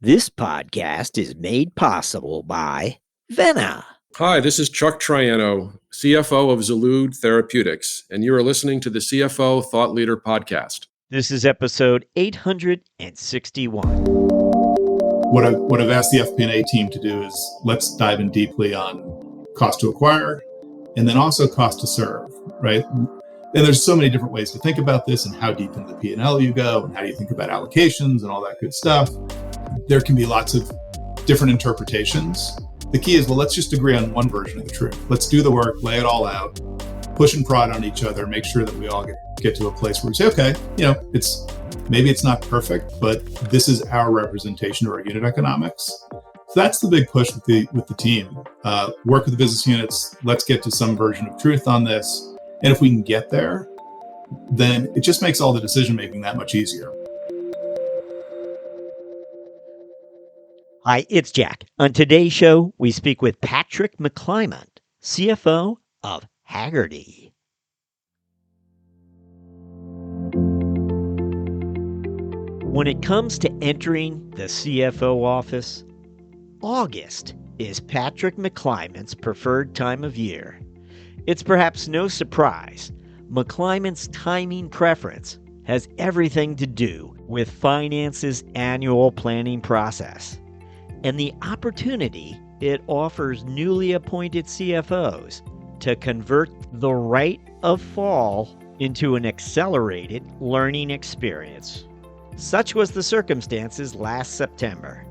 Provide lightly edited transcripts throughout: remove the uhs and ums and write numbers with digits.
This podcast is made possible by Vena. Hi, this is Chuck Triano, CFO of Zalude Therapeutics, and you are listening to the CFO Thought Leader Podcast. This is episode 861. What I've asked the FP&A team to do is let's dive in deeply on cost to acquire and then also cost to serve, right? And there's so many different ways to think about this and how deep into the P&L you go and how do you think about allocations and all that good stuff. There can be lots of different interpretations. The key is, well, let's just agree on one version of the truth. Let's do the work, lay it all out, push and prod on each other, make sure that we all get to a place where we say, okay, maybe it's not perfect, but this is our representation of our unit economics. So that's the big push with the team. Work with the business units. Let's get to some version of truth on this. And if we can get there, then it just makes all the decision making that much easier. Hi, it's Jack. On today's show, we speak with Patrick McClymont, CFO of Hagerty. When it comes to entering the CFO office, August is Patrick McClymont's preferred time of year. It's perhaps no surprise, McClymont's timing preference has everything to do with finance's annual planning process and the opportunity it offers newly appointed CFOs to convert the rite of fall into an accelerated learning experience. Such was the circumstances last September,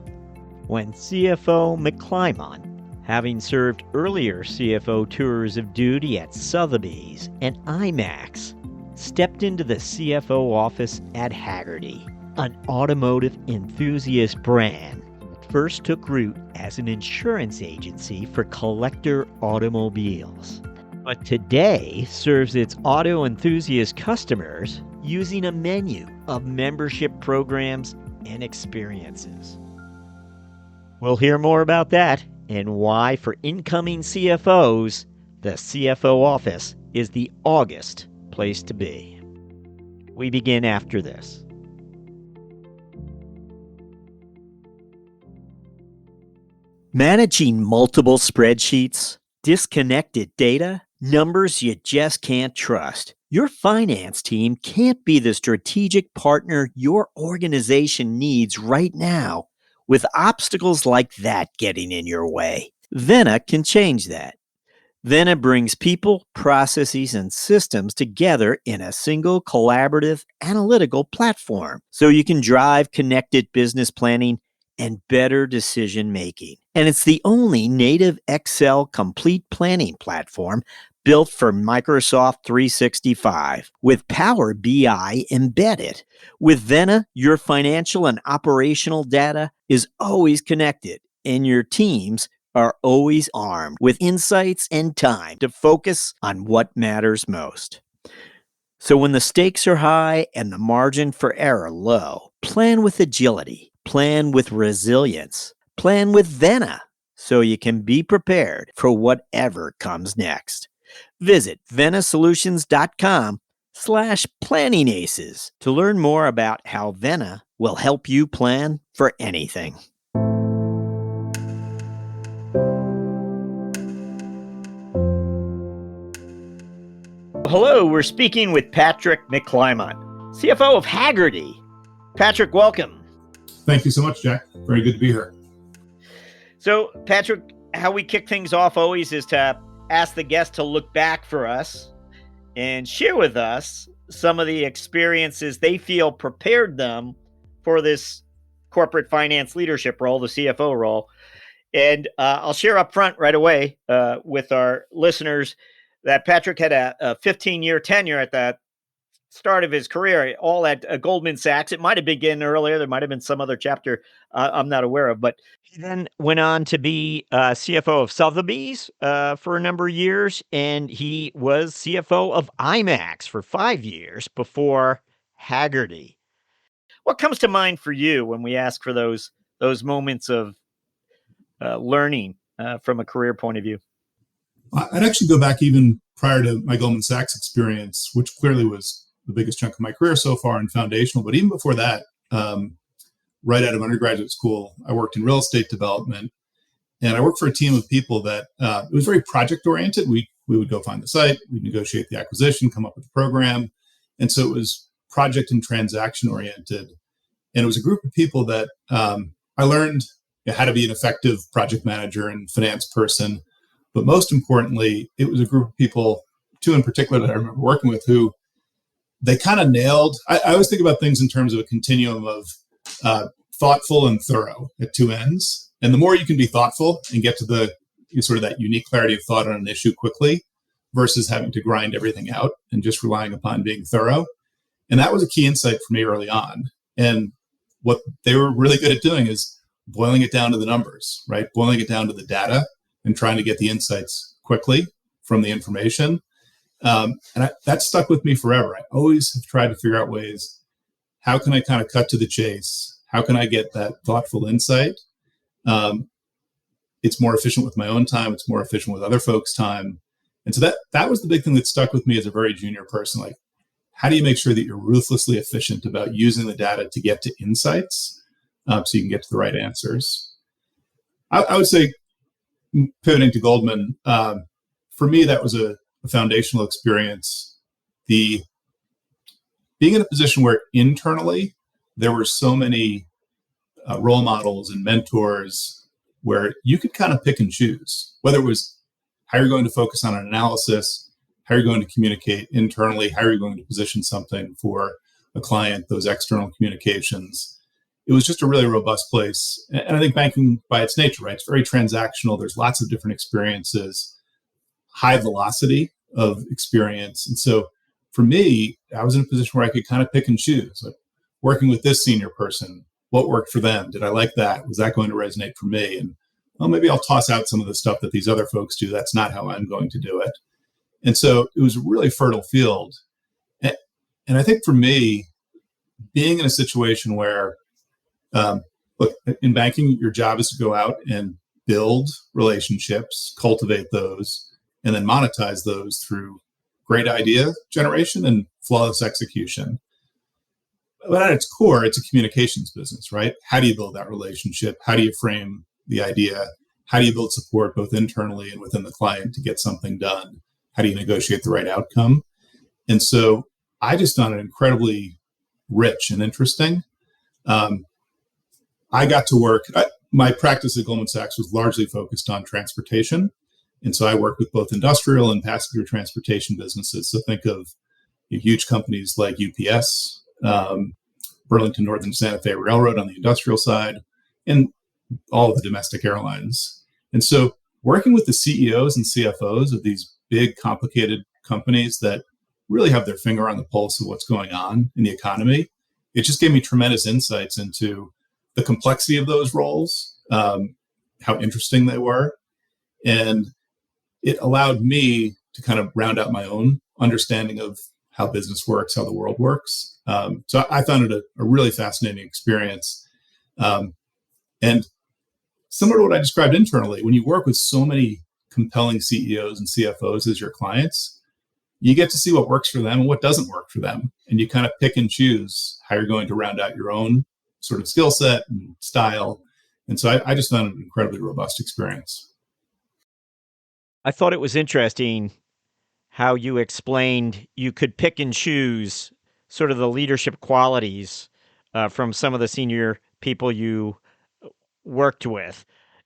when CFO McClymont, having served earlier CFO tours of duty at Sotheby's and IMAX, stepped into the CFO office at Hagerty, an automotive enthusiast brand that first took root as an insurance agency for collector automobiles, but today serves its auto enthusiast customers using a menu of membership programs and experiences. We'll hear more about that and why, for incoming CFOs, the CFO office is the August place to be. We begin after this. Managing multiple spreadsheets, disconnected data, numbers you just can't trust. Your finance team can't be the strategic partner your organization needs right now, with obstacles like that getting in your way. Vena can change that. Vena brings people, processes, and systems together in a single collaborative analytical platform so you can drive connected business planning and better decision making. And it's the only native Excel complete planning platform built for Microsoft 365 with Power BI embedded. With Vena, your financial and operational data is always connected, and your teams are always armed with insights and time to focus on what matters most. So when the stakes are high and the margin for error low, plan with agility, plan with resilience, plan with Vena, so you can be prepared for whatever comes next. Visit venasolutions.com/planningaces to learn more about how Vena will help you plan for anything. Hello, we're speaking with Patrick McClymont, CFO of Hagerty. Patrick, welcome. Thank you so much, Jack. Very good to be here. So, Patrick, how we kick things off always is to ask the guest to look back for us and share with us some of the experiences they feel prepared them for this corporate finance leadership role, the CFO role. And I'll share up front right away with our listeners that Patrick had a 15-year tenure at the start of his career, all at Goldman Sachs. It might have begun earlier. There might have been some other chapter I'm not aware of. But he then went on to be CFO of Sotheby's for a number of years, and he was CFO of IMAX for 5 years before Hagerty. What comes to mind for you when we ask for those moments of learning from a career point of view? I'd actually go back even prior to my Goldman Sachs experience, which clearly was the biggest chunk of my career so far and foundational. But even before that, right out of undergraduate school, I worked in real estate development, and I worked for a team of people that it was very project oriented. We would go find the site, we'd negotiate the acquisition, come up with the program, and so it was project and transaction oriented. And it was a group of people that I learned how to be an effective project manager and finance person. But most importantly, it was a group of people, two in particular that I remember working with, who they kind of nailed. I always think about things in terms of a continuum of thoughtful and thorough at two ends. And the more you can be thoughtful and get to the sort of that unique clarity of thought on an issue quickly versus having to grind everything out and just relying upon being thorough. And that was a key insight for me early on. And what they were really good at doing is boiling it down to the numbers, right? Boiling it down to the data and trying to get the insights quickly from the information. That stuck with me forever. I always have tried to figure out ways, how can I kind of cut to the chase? How can I get that thoughtful insight? It's more efficient with my own time. It's more efficient with other folks' time. And so that was the big thing that stuck with me as a very junior person. Like, how do you make sure that you're ruthlessly efficient about using the data to get to insights so you can get to the right answers? I would say, pivoting to Goldman, for me, that was a foundational experience. Being in a position where internally there were so many role models and mentors where you could kind of pick and choose, whether it was how you're going to focus on an analysis, how you're going to communicate internally, how you're going to position something for a client, those external communications. It was just a really robust place. And I think banking by its nature, right? It's very transactional. There's lots of different experiences, high velocity of experience. And so for me, I was in a position where I could kind of pick and choose, like working with this senior person, what worked for them? Did I like that? Was that going to resonate for me? And well, maybe I'll toss out some of the stuff that these other folks do. That's not how I'm going to do it. And so it was a really fertile field. And I think for me, being in a situation where, look, in banking, your job is to go out and build relationships, cultivate those, and then monetize those through great idea generation and flawless execution. But at its core, it's a communications business, right? How do you build that relationship? How do you frame the idea? How do you build support both internally and within the client to get something done? How do you negotiate the right outcome? And so I just found it incredibly rich and interesting. I got to work, my practice at Goldman Sachs was largely focused on transportation. And so I worked with both industrial and passenger transportation businesses. So think of huge companies like UPS, Burlington Northern Santa Fe Railroad on the industrial side, and all of the domestic airlines. And so working with the CEOs and CFOs of these big, complicated companies that really have their finger on the pulse of what's going on in the economy, it just gave me tremendous insights into the complexity of those roles, how interesting they were. And it allowed me to kind of round out my own understanding of how business works, how the world works. So I found it a really fascinating experience. And similar to what I described internally, when you work with so many compelling CEOs and CFOs as your clients, you get to see what works for them and what doesn't work for them. And you kind of pick and choose how you're going to round out your own sort of skill set and style. And so I just found it an incredibly robust experience. I thought it was interesting how you explained you could pick and choose sort of the leadership qualities from some of the senior people you worked with.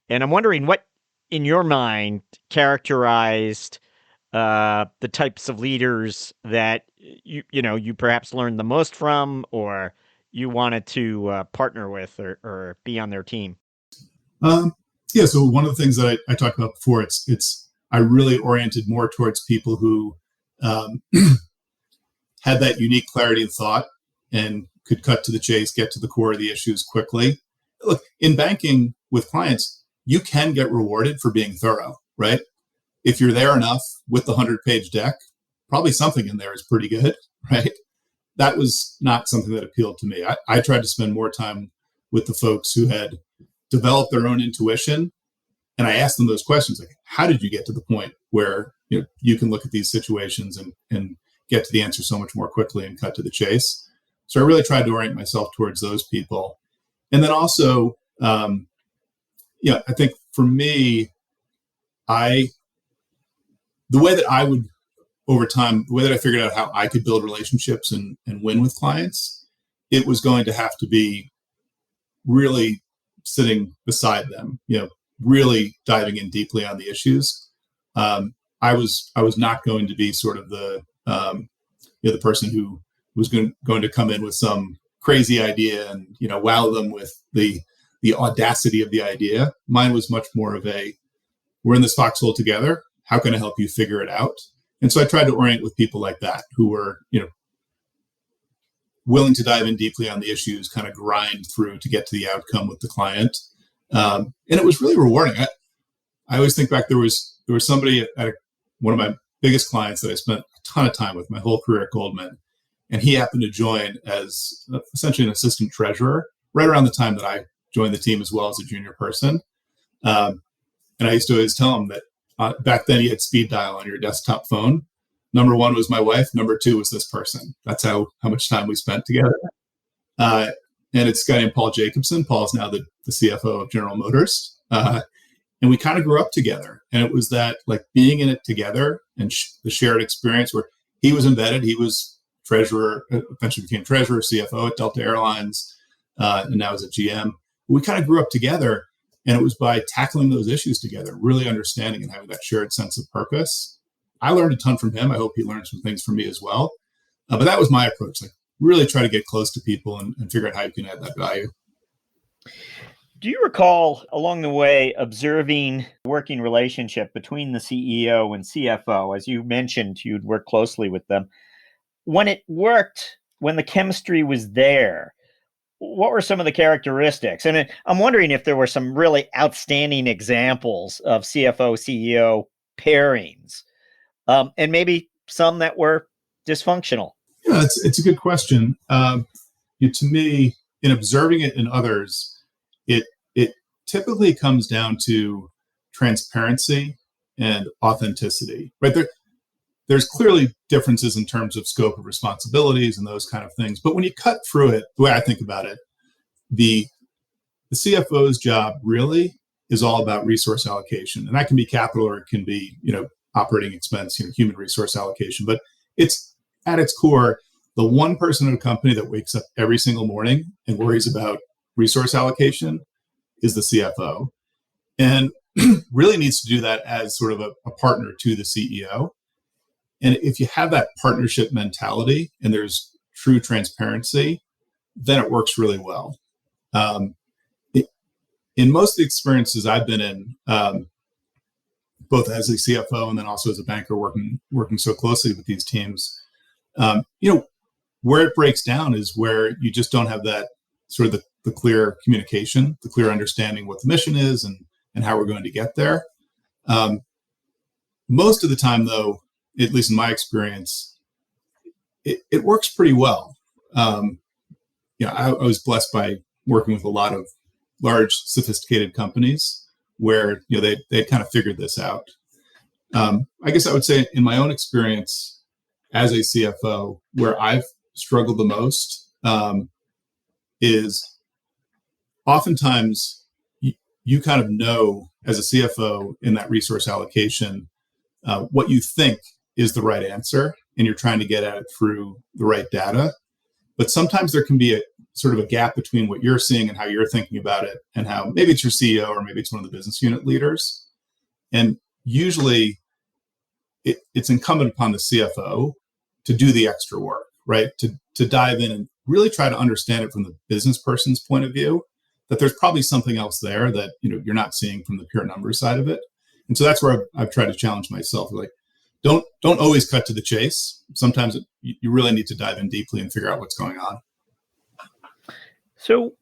And I'm wondering what, in your mind, characterized the types of leaders that you perhaps learned the most from, or you wanted to partner with or be on their team? So one of the things that I talked about before, I really oriented more towards people who had that unique clarity of thought and could cut to the chase, get to the core of the issues quickly. Look, in banking with clients, you can get rewarded for being thorough, right? If you're there enough with the 100-page deck, probably something in there is pretty good, right? That was not something that appealed to me. I tried to spend more time with the folks who had developed their own intuition. And I asked them those questions, like, how did you get to the point where you can look at these situations and get to the answer so much more quickly and cut to the chase? So I really tried to orient myself towards those people. And then also, I think for me, the way that I would over time, the way that I figured out how I could build relationships and win with clients, it was going to have to be really sitting beside them, really diving in deeply on the issues. I was not going to be sort of the the person who was going to come in with some crazy idea and wow them with the audacity of the idea. Mine was much more of we're in this foxhole together. How can I help you figure it out? And so I tried to orient with people like that who were willing to dive in deeply on the issues, kind of grind through to get to the outcome with the client. And it was really rewarding. I always think back, there was somebody at one of my biggest clients that I spent a ton of time with my whole career at Goldman. And he happened to join as essentially an assistant treasurer right around the time that I joined the team as well as a junior person. And I used to always tell him that back then you had speed dial on your desktop phone. Number one was my wife. Number two was this person. That's how much time we spent together. And it's a guy named Paul Jacobson. Paul's now the CFO of General Motors. And we kind of grew up together. And it was that being in it together and the shared experience where he was embedded. He was treasurer, eventually became treasurer, CFO at Delta Airlines, and now is at GM. We kind of grew up together. And it was by tackling those issues together, really understanding and having that shared sense of purpose. I learned a ton from him. I hope he learned some things from me as well. But that was my approach. Really try to get close to people and figure out how you can add that value. Do you recall along the way observing working relationship between the CEO and CFO? As you mentioned, you'd work closely with them. When it worked, when the chemistry was there, what were some of the characteristics? And I'm wondering if there were some really outstanding examples of CFO, CEO pairings, and maybe some that were dysfunctional. Yeah, it's a good question. To me, in observing it in others, it typically comes down to transparency and authenticity. Right there's clearly differences in terms of scope of responsibilities and those kind of things. But when you cut through it, the way I think about it, the CFO's job really is all about resource allocation. And that can be capital or it can be, operating expense, human resource allocation. But it's at its core, the one person in a company that wakes up every single morning and worries about resource allocation is the CFO. And really needs to do that as sort of a partner to the CEO. And if you have that partnership mentality and there's true transparency, then it works really well. In most of the experiences I've been in, both as a CFO and then also as a banker working so closely with these teams, where it breaks down is where you just don't have that sort of the clear communication, the clear understanding what the mission is and how we're going to get there. Most of the time, though, at least in my experience, it works pretty well. I was blessed by working with a lot of large, sophisticated companies where they kind of figured this out. I guess I would say in my own experience as a CFO, where I've struggled the most is oftentimes you kind of know as a CFO in that resource allocation what you think is the right answer, and you're trying to get at it through the right data. But sometimes there can be a sort of a gap between what you're seeing and how you're thinking about it, and how maybe it's your CEO or maybe it's one of the business unit leaders. And usually it's incumbent upon the CFO to do the extra work, right? To dive in and really try to understand it from the business person's point of view, that there's probably something else there that you're not seeing from the pure numbers side of it. And so that's where I've tried to challenge myself. Don't always cut to the chase. Sometimes you really need to dive in deeply and figure out what's going on. So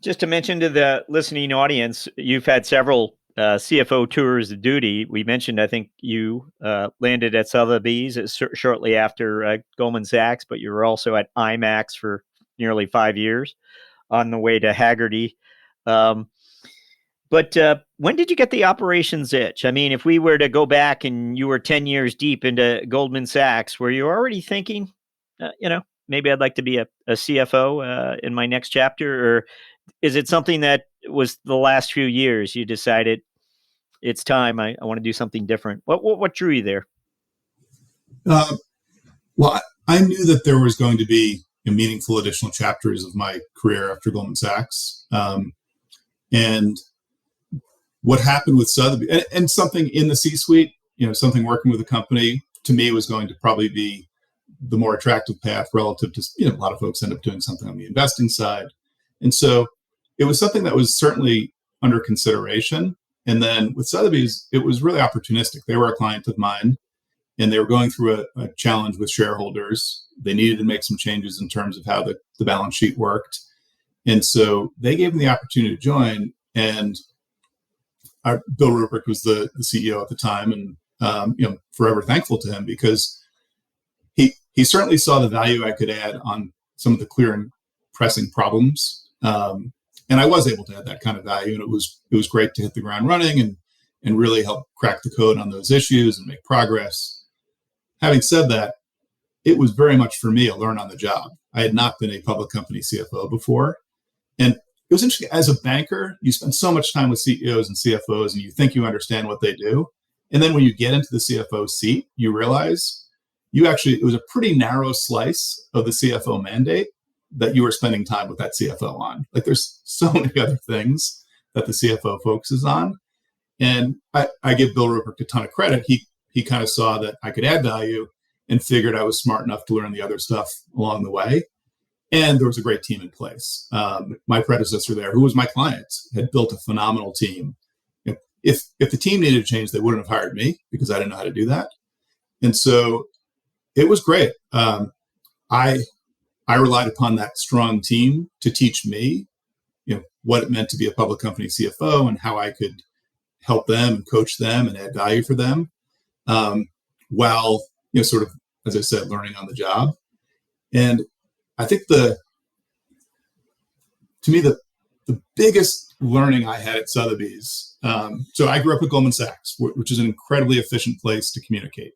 just to mention to the listening audience, you've had several CFO tours of duty. We mentioned, I think you landed at Sotheby's shortly after Goldman Sachs, but you were also at IMAX for nearly 5 years on the way to Hagerty. But when did you get the operations itch? I mean, if we were to go back and you were 10 years deep into Goldman Sachs, were you already thinking, maybe I'd like to be a CFO in my next chapter? Or is it something that was the last few years you decided it's time, I want to do something different? What drew you there? Well, I knew that there was going to be meaningful additional chapters of my career after Goldman Sachs. And what happened with Sotheby's, and something in the C-suite, something working with a company, to me was going to probably be the more attractive path relative to, a lot of folks end up doing something on the investing side. And so it was something that was certainly under consideration. And then with Sotheby's, it was really opportunistic. They were a client of mine, and they were going through a challenge with shareholders. They needed to make some changes in terms of how the balance sheet worked. And so they gave me the opportunity to join. And Bill Ruprecht was the CEO at the time, and forever thankful to him, because he certainly saw the value I could add on some of the clear and pressing problems. And I was able to add that kind of value. And it was great to hit the ground running and really help crack the code on those issues and make progress. Having said that, it was very much for me a learn on the job. I had not been a public company CFO before. And it was interesting. As a banker, you spend so much time with CEOs and CFOs, and you think you understand what they do. And then when you get into the CFO seat, you realize it was a pretty narrow slice of the CFO mandate that you were spending time with that CFO on. Like, there's so many other things that the CFO focuses on. And I give Bill Ruprecht a ton of credit. He kind of saw that I could add value and figured I was smart enough to learn the other stuff along the way. And there was a great team in place. My predecessor there, who was my client, had built a phenomenal team. If the team needed to change, they wouldn't have hired me, because I didn't know how to do that. And so it was great. I relied upon that strong team to teach me, what it meant to be a public company CFO and how I could help them and coach them and add value for them, while, sort of, as I said, learning on the job. And I think to me, the biggest learning I had at Sotheby's, so I grew up at Goldman Sachs, which is an incredibly efficient place to communicate.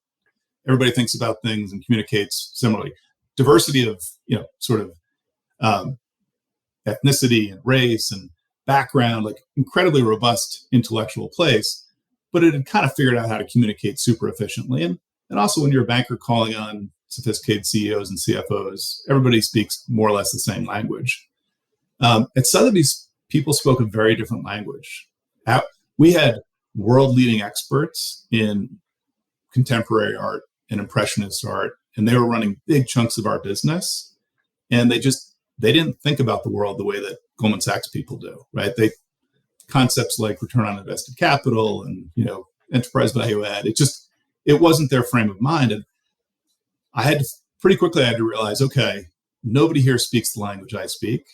Everybody thinks about things and communicates similarly. Diversity of, sort of ethnicity and race and background, like incredibly robust intellectual place, but it had kind of figured out how to communicate super efficiently. And also, when you're a banker calling on sophisticated CEOs and CFOs, everybody speaks more or less the same language. At Sotheby's, people spoke a very different language. We had world-leading experts in contemporary art and impressionist art, and they were running big chunks of our business. And they didn't think about the world the way that Goldman Sachs people do, right? Concepts like return on invested capital and, enterprise value add, it wasn't their frame of mind. And pretty quickly I had to realize, okay, nobody here speaks the language I speak,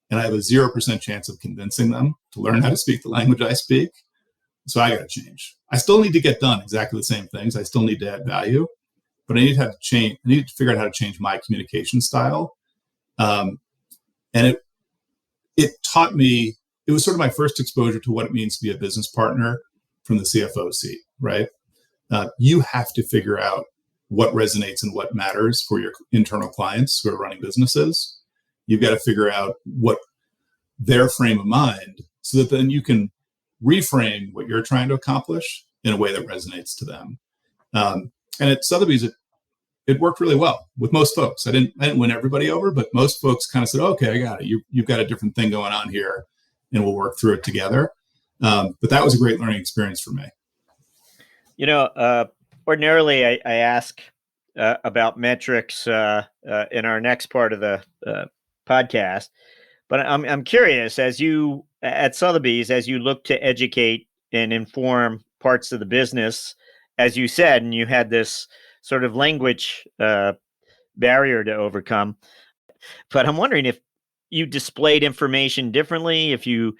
and I have a 0% chance of convincing them to learn how to speak the language I speak. So I got to change. I still need to get done exactly the same things. I still need to add value, but I need to change. I need to figure out how to change my communication style. And it taught me, it was sort of my first exposure to what it means to be a business partner from the CFO seat, right? You have to figure out what resonates and what matters for your internal clients who are running businesses. You've got to figure out what their frame of mind, so that then you can reframe what you're trying to accomplish in a way that resonates to them. And at Sotheby's, it worked really well with most folks. I didn't win everybody over, but most folks kind of said, okay, I got it. You've got a different thing going on here, and we'll work through it together. But that was a great learning experience for me. Ordinarily I ask about metrics in our next part of the podcast, but I'm curious, as you at Sotheby's, as you look to educate and inform parts of the business, as you said, and you had this sort of language barrier to overcome. But I'm wondering if you displayed information differently, if you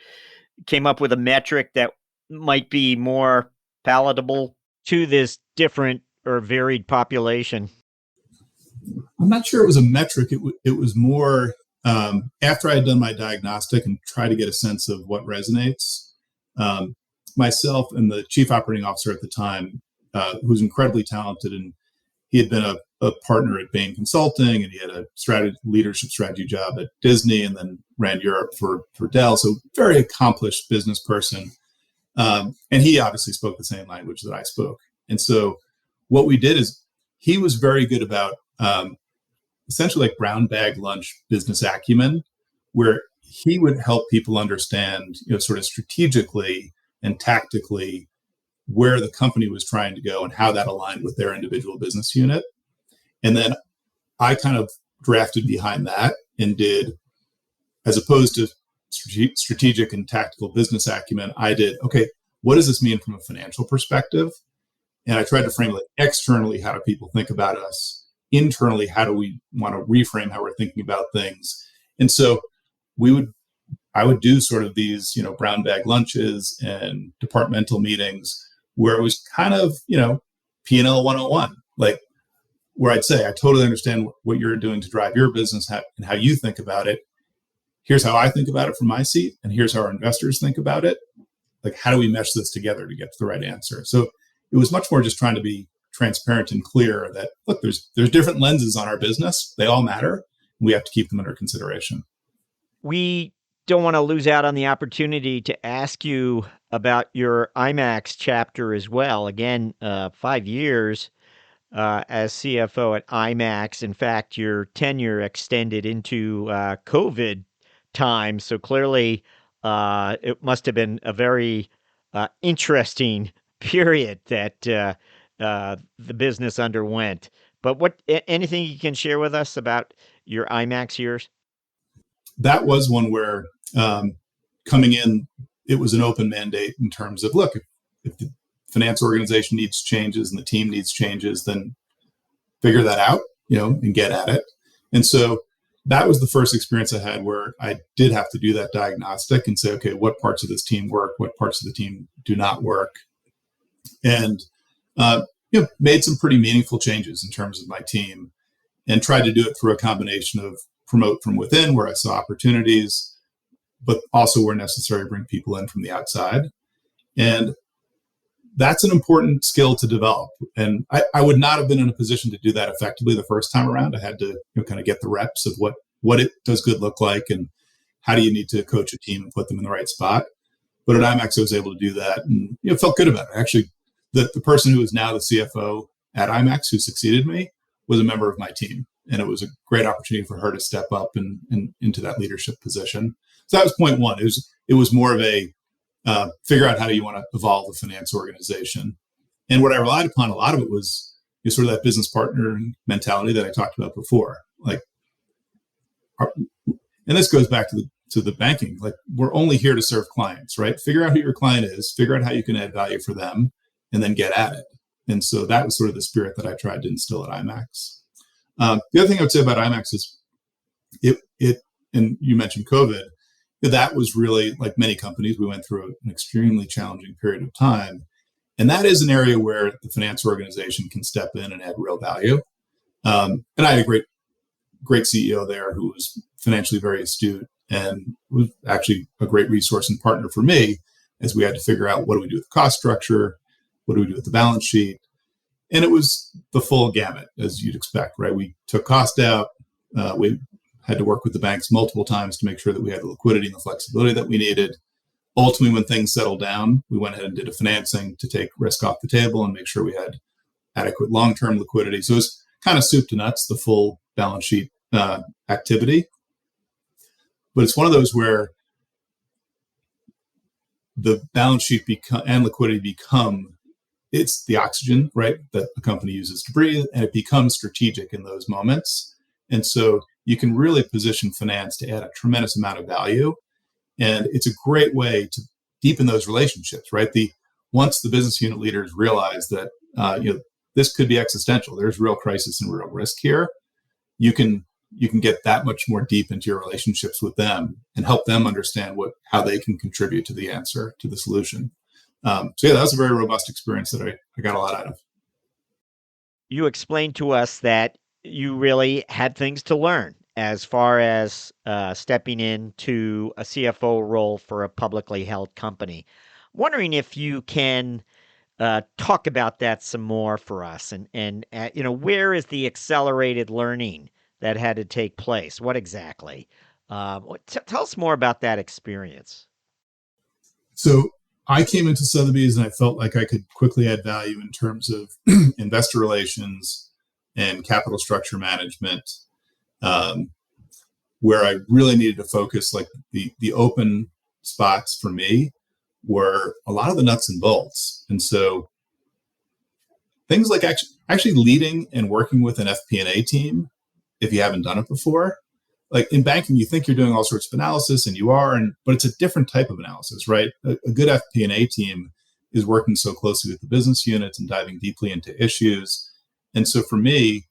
came up with a metric that might be more palatable to this different or varied population. I'm not sure it was a metric. It was more after I had done my diagnostic and try to get a sense of what resonates. Myself and the chief operating officer at the time, who's incredibly talented, and he had been a partner at Bain Consulting, and he had a leadership strategy job at Disney, and then ran Europe for Dell. So very accomplished business person. And he obviously spoke the same language that I spoke. And so what we did is he was very good about essentially like brown bag lunch business acumen, where he would help people understand, sort of strategically and tactically where the company was trying to go and how that aligned with their individual business unit. And then I kind of drafted behind that and did, as opposed to strategic and tactical business acumen, I did, okay, what does this mean from a financial perspective? And I tried to frame like externally, how do people think about us? Internally, how do we want to reframe how we're thinking about things? And so I would do sort of these, brown bag lunches and departmental meetings where it was kind of, P&L 101, like where I'd say, I totally understand what you're doing to drive your business and how you think about it. Here's how I think about it from my seat, and here's how our investors think about it. Like, how do we mesh this together to get to the right answer? So it was much more just trying to be transparent and clear that, look, there's different lenses on our business. They all matter. We have to keep them under consideration. We don't want to lose out on the opportunity to ask you about your IMAX chapter as well. Again, 5 years as CFO at IMAX. In fact, your tenure extended into COVID time. So clearly, it must have been a very interesting period that the business underwent. But anything you can share with us about your IMAX years? That was one where coming in, it was an open mandate in terms of, look, if the finance organization needs changes and the team needs changes, then figure that out, and get at it. And so that was the first experience I had where I did have to do that diagnostic and say, okay, what parts of this team work? What parts of the team do not work? And, made some pretty meaningful changes in terms of my team and tried to do it through a combination of promote from within, where I saw opportunities, but also where necessary, bring people in from the outside. And that's an important skill to develop. And I would not have been in a position to do that effectively the first time around. I had to kind of get the reps of what it does good look like and how do you need to coach a team and put them in the right spot. But at IMAX, I was able to do that and felt good about it. Actually, the person who is now the CFO at IMAX, who succeeded me, was a member of my team. And it was a great opportunity for her to step up and into that leadership position. So that was point one. It was more of a figure out how do you want to evolve the finance organization. And what I relied upon, a lot of it was sort of that business partner mentality that I talked about before. Like, and this goes back to the banking. Like, we're only here to serve clients, right? Figure out who your client is, figure out how you can add value for them, and then get at it. And so that was sort of the spirit that I tried to instill at IMAX. The other thing I would say about IMAX is it, and you mentioned COVID, that was really, like many companies, we went through an extremely challenging period of time. And that is an area where the finance organization can step in and add real value. And I had a great CEO there who was financially very astute and was actually a great resource and partner for me as we had to figure out, what do we do with the cost structure? What do we do with the balance sheet? And it was the full gamut, as you'd expect, right? We took cost out. We had to work with the banks multiple times to make sure that we had the liquidity and the flexibility that we needed. Ultimately, when things settled down, we went ahead and did a financing to take risk off the table and make sure we had adequate long-term liquidity. So it was kind of soup to nuts, the full balance sheet activity. But it's one of those where the balance sheet and liquidity become, it's the oxygen, right, that the company uses to breathe, and it becomes strategic in those moments. And so you can really position finance to add a tremendous amount of value. And it's a great way to deepen those relationships, right? Once the business unit leaders realize that this could be existential, there's real crisis and real risk here, you can get that much more deep into your relationships with them and help them understand how they can contribute to the answer, to the solution. So yeah, that was a very robust experience that I got a lot out of. You explained to us that you really had things to learn as far as stepping into a CFO role for a publicly held company. Wondering if you can Talk about that some more for us, and where is the accelerated learning that had to take place? What exactly? Tell us more about that experience. So I came into Sotheby's and I felt like I could quickly add value in terms of investor relations and capital structure management, where I really needed to focus. Like the open spots for me were a lot of the nuts and bolts. And so things like actually leading and working with an FP&A team, if you haven't done it before, like in banking, you think you're doing all sorts of analysis, and you are, but it's a different type of analysis, right? A good FP&A team is working so closely with the business units and diving deeply into issues. And so for me,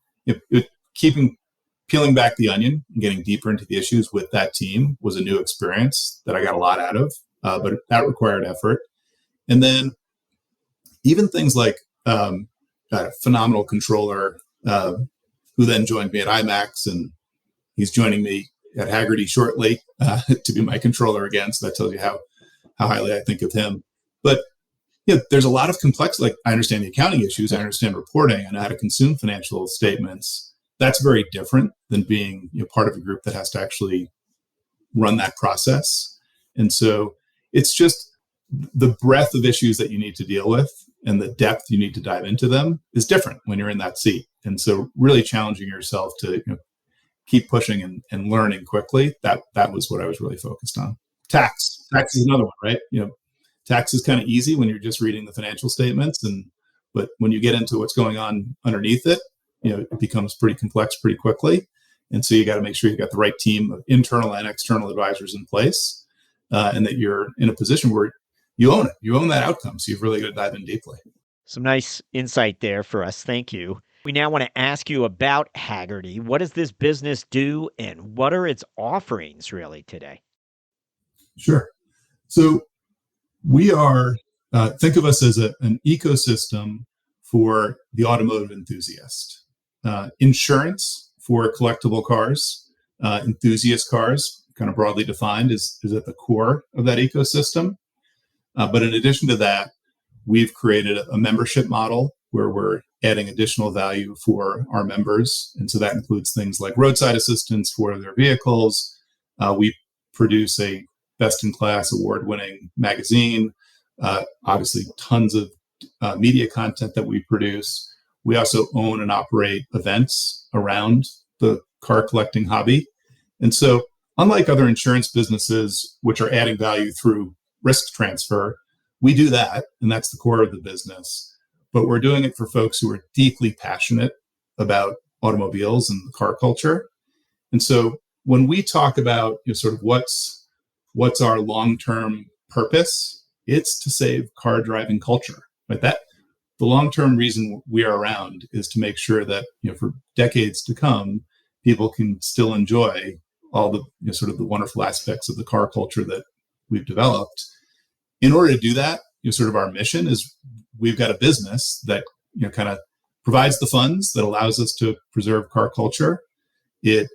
peeling back the onion and getting deeper into the issues with that team was a new experience that I got a lot out of, but that required effort. And then even things like a phenomenal controller who then joined me at IMAX, and he's joining me at Hagerty shortly to be my controller again. So that tells you how highly I think of him. But there's a lot of complex. Like, I understand the accounting issues, I understand reporting, I know how to consume financial statements. That's very different than being part of a group that has to actually run that process. And so it's just the breadth of issues that you need to deal with and the depth you need to dive into them is different when you're in that seat. And so really challenging yourself to keep pushing and learning quickly. That was what I was really focused on. Tax is another one, right? Tax is kind of easy when you're just reading the financial statements, but when you get into what's going on underneath it, it becomes pretty complex pretty quickly. And so you got to make sure you got the right team of internal and external advisors in place, and that you're in a position where you own it. You own that outcome. So you've really got to dive in deeply. Some nice insight there for us. Thank you. We now want to ask you about Hagerty. What does this business do, and what are its offerings really today? Sure. So we are, think of us as an ecosystem for the automotive enthusiast. Insurance for collectible cars, enthusiast cars, kind of broadly defined, is at the core of that ecosystem. But in addition to that, we've created a membership model where we're adding additional value for our members. And so that includes things like roadside assistance for their vehicles. We produce a best-in-class award-winning magazine, obviously tons of media content that we produce. We also own and operate events around the car collecting hobby. And so unlike other insurance businesses, which are adding value through risk transfer, we do that, and that's the core of the business. But we're doing it for folks who are deeply passionate about automobiles and the car culture. And so when we talk about sort of what's our long-term purpose, it's to save car driving culture. Right? That the long-term reason we are around is to make sure that for decades to come, people can still enjoy all the sort of the wonderful aspects of the car culture that we've developed. In order to do that, sort of our mission is we've got a business that kind of provides the funds that allows us to preserve car culture. It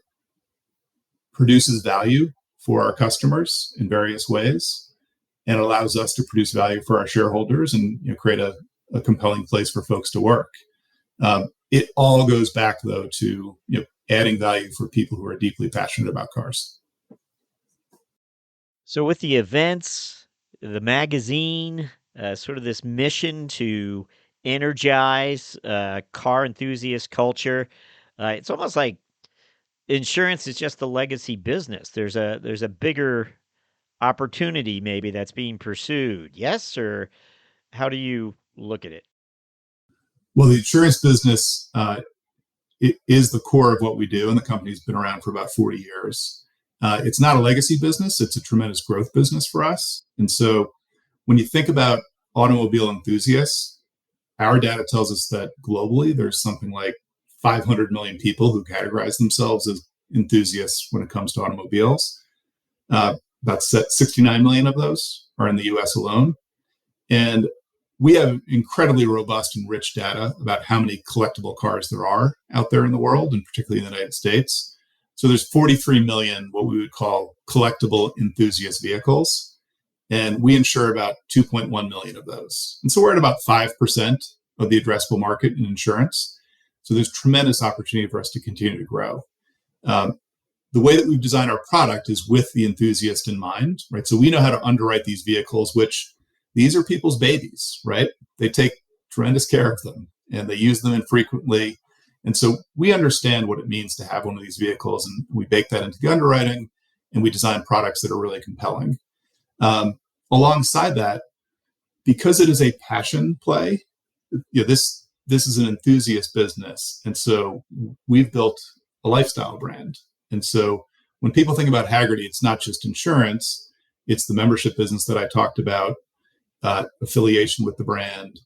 produces value for our customers in various ways, and allows us to produce value for our shareholders and create a compelling place for folks to work. It all goes back, though, to adding value for people who are deeply passionate about cars. So with the events, the magazine, sort of this mission to energize car enthusiast culture, it's almost like insurance is just the legacy business. There's a bigger opportunity maybe that's being pursued. Yes, or how do you look at it? Well, the insurance business it is the core of what we do, and the company's been around for about 40 years. It's not a legacy business. It's a tremendous growth business for us. And so when you think about automobile enthusiasts, our data tells us that globally there's something like 500 million people who categorize themselves as enthusiasts when it comes to automobiles. About 69 million of those are in the US alone. And we have incredibly robust and rich data about how many collectible cars there are out there in the world, and particularly in the United States. So there's 43 million what we would call collectible enthusiast vehicles. And we insure about 2.1 million of those. And so we're at about 5% of the addressable market in insurance. So there's tremendous opportunity for us to continue to grow. The way that we've designed our product is with the enthusiast in mind, right? So we know how to underwrite these vehicles, which these are people's babies, right? They take tremendous care of them and they use them infrequently. And so we understand what it means to have one of these vehicles, and we bake that into the underwriting, and we design products that are really compelling. Alongside that, because it is a passion play, this is an enthusiast business. And so we've built a lifestyle brand. And so when people think about Hagerty, it's not just insurance, it's the membership business that I talked about, affiliation with the brand.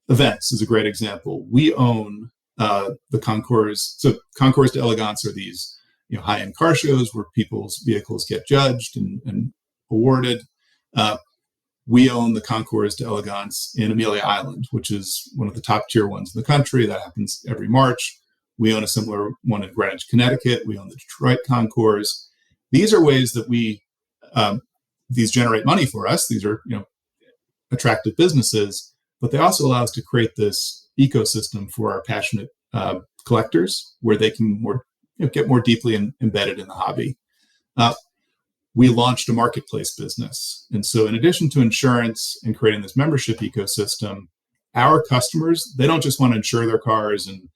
Events is a great example. We own the concours. So concours d'elegance are these high-end car shows where people's vehicles get judged and awarded. We own the concours d'elegance in Amelia Island, which is one of the top tier ones in the country. That happens every March. We own a similar one in Greenwich, Connecticut. We own the Detroit concours. These are ways that these generate money for us. These are attractive businesses, but they also allow us to create this ecosystem for our passionate collectors, where they can get more deeply embedded in the hobby. We launched a marketplace business. And so in addition to insurance and creating this membership ecosystem, our customers, they don't just want to insure their cars and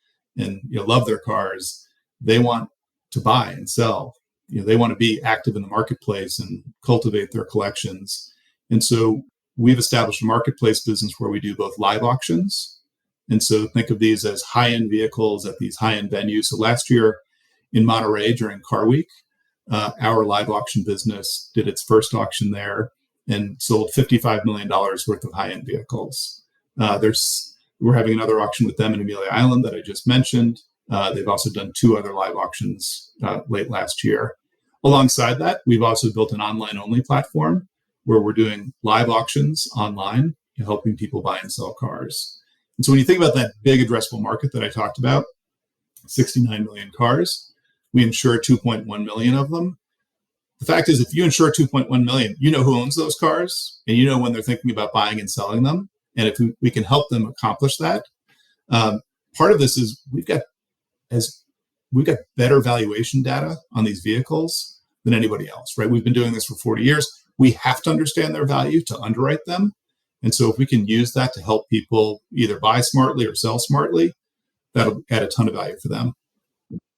love their cars. They want to buy and sell. They want to be active in the marketplace and cultivate their collections. And so we've established a marketplace business where we do both live auctions. And so think of these as high-end vehicles at these high-end venues. So last year in Monterey during Car Week, our live auction business did its first auction there and sold $55 million worth of high-end vehicles. We're having another auction with them in Amelia Island that I just mentioned. They've also done 2 other live auctions late last year. Alongside that, we've also built an online-only platform where we're doing live auctions online, helping people buy and sell cars. And so when you think about that big addressable market that I talked about, 69 million cars, we insure 2.1 million of them. The fact is, if you insure 2.1 million, you know who owns those cars, and you know when they're thinking about buying and selling them. And if we can help them accomplish that, part of this is we've got better valuation data on these vehicles than anybody else, right? We've been doing this for 40 years. We have to understand their value to underwrite them. And so if we can use that to help people either buy smartly or sell smartly, that'll add a ton of value for them.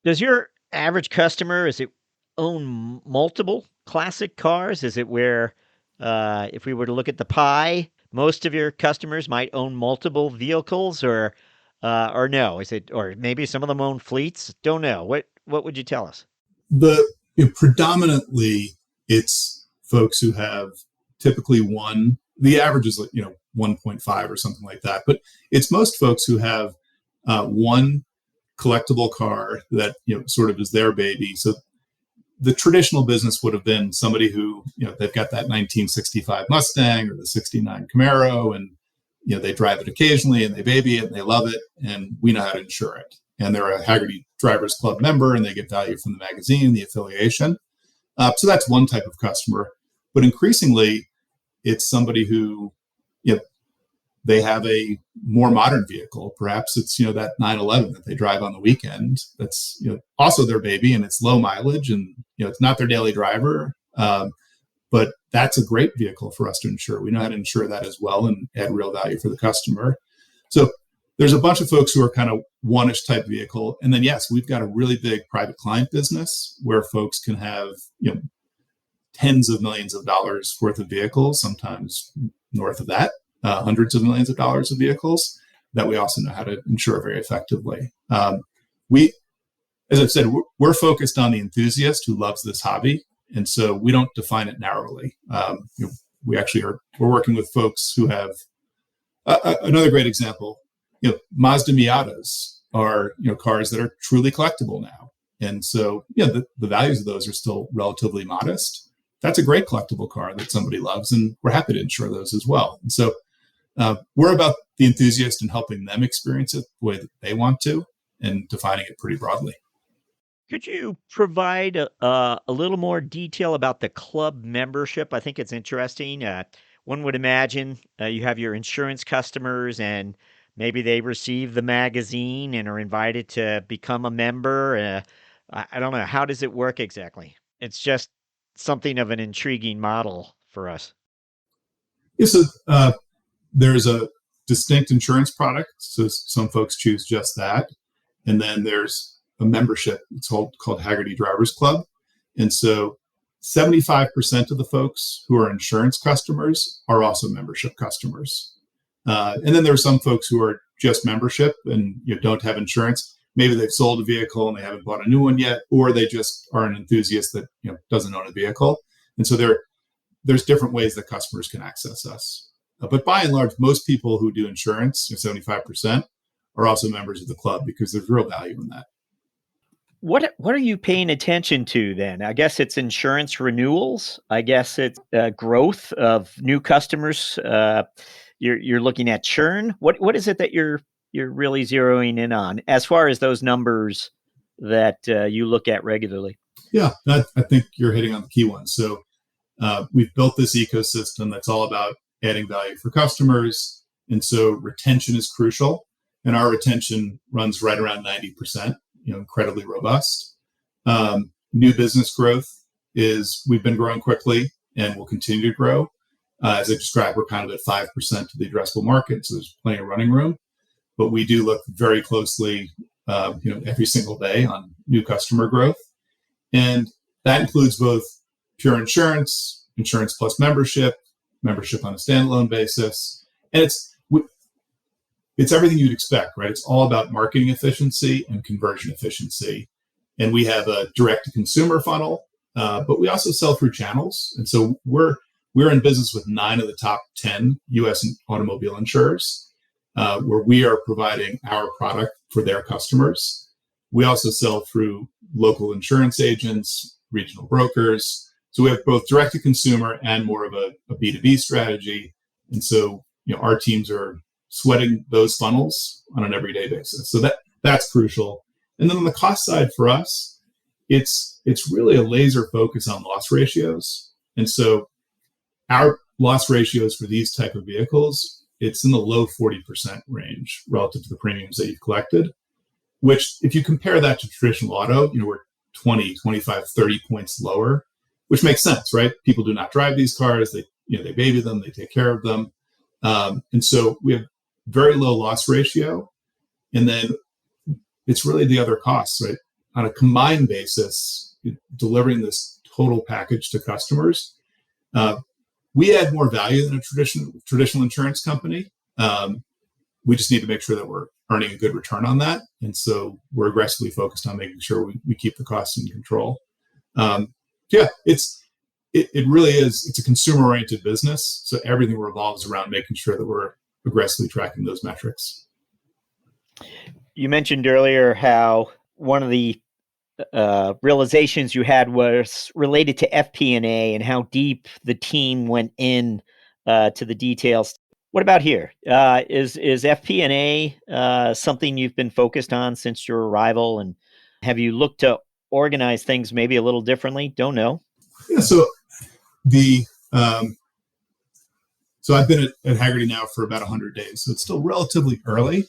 Does your average customer, is it own multiple classic cars? Is it where, if we were to look at the pie, most of your customers might own multiple vehicles, or no? Is it, or maybe some of them own fleets? Don't know. What would you tell us? Predominantly, it's folks who have typically one. The average is 1.5 or something like that. But it's most folks who have one collectible car that sort of is their baby. So the traditional business would have been somebody who they've got that 1965 Mustang or the 69 Camaro, and they drive it occasionally and they baby it and they love it, and we know how to insure it. And they're a Hagerty Drivers Club member and they get value from the magazine, the affiliation. So that's one type of customer. But increasingly, it's somebody who they have a more modern vehicle. Perhaps it's that 911 that they drive on the weekend. That's also their baby, and it's low mileage, and it's not their daily driver. But that's a great vehicle for us to insure. We know how to insure that as well and add real value for the customer. So there's a bunch of folks who are kind of one-ish type vehicle, and then yes, we've got a really big private client business where folks can have tens of millions of dollars worth of vehicles, sometimes north of that. Hundreds of millions of dollars of vehicles that we also know how to insure very effectively. As I've said, we're focused on the enthusiast who loves this hobby. And so we don't define it narrowly. We're working with folks who have another great example. Mazda Miatas are, cars that are truly collectible now. And so, the values of those are still relatively modest. That's a great collectible car that somebody loves, and we're happy to insure those as well. And so we're about the enthusiast and helping them experience it the way that they want to, and defining it pretty broadly. Could you provide a little more detail about the club membership? I think it's interesting. One would imagine you have your insurance customers and maybe they receive the magazine and are invited to become a member. I don't know. How does it work exactly? It's just something of an intriguing model for us. Yeah, so there's a distinct insurance product. So some folks choose just that. And then there's a membership. It's called Hagerty Drivers Club. And so 75% of the folks who are insurance customers are also membership customers. And then there are some folks who are just membership and don't have insurance. Maybe they've sold a vehicle and they haven't bought a new one yet, or they just are an enthusiast that doesn't own a vehicle. And so there's different ways that customers can access us. But by and large, most people who do insurance, 75%, are also members of the club because there's real value in that. What are you paying attention to then? I guess it's insurance renewals. I guess it's growth of new customers. You're looking at churn. What is it that you're really zeroing in on as far as those numbers that you look at regularly? Yeah, I think you're hitting on the key ones. So we've built this ecosystem that's all about adding value for customers. And so retention is crucial. And our retention runs right around 90%, incredibly robust. New business growth we've been growing quickly and will continue to grow. As I described, we're kind of at 5% of the addressable market. So there's plenty of running room. But we do look very closely, every single day on new customer growth. And that includes both pure insurance plus membership on a standalone basis. And it's everything you'd expect, right? It's all about marketing efficiency and conversion efficiency. And we have a direct-to-consumer funnel, but we also sell through channels. And so we're in business with 9 of the top 10 U.S. automobile insurers, where we are providing our product for their customers. We also sell through local insurance agents, regional brokers. So we have both direct-to-consumer and more of a B2B strategy. And so our teams are sweating those funnels on an everyday basis. So that's crucial. And then on the cost side for us, it's really a laser focus on loss ratios. And so our loss ratios for these type of vehicles, it's in the low 40% range relative to the premiums that you've collected, which if you compare that to traditional auto, we're 20, 25, 30 points lower, which makes sense, right? People do not drive these cars. They baby them, they take care of them. And so we have very low loss ratio. And then it's really the other costs, right? On a combined basis, delivering this total package to customers, we add more value than a traditional insurance company. We just need to make sure that we're earning a good return on that. And so we're aggressively focused on making sure we keep the costs in control. It really is. It's a consumer-oriented business. So everything revolves around making sure that we're aggressively tracking those metrics. You mentioned earlier how one of the realizations you had was related to FP&A and how deep the team went in to the details. What about here? Is FP&A something you've been focused on since your arrival? And have you looked to organize things maybe a little differently? Don't know. Yeah, so so I've been at Hagerty now for about 100 days, so it's still relatively early.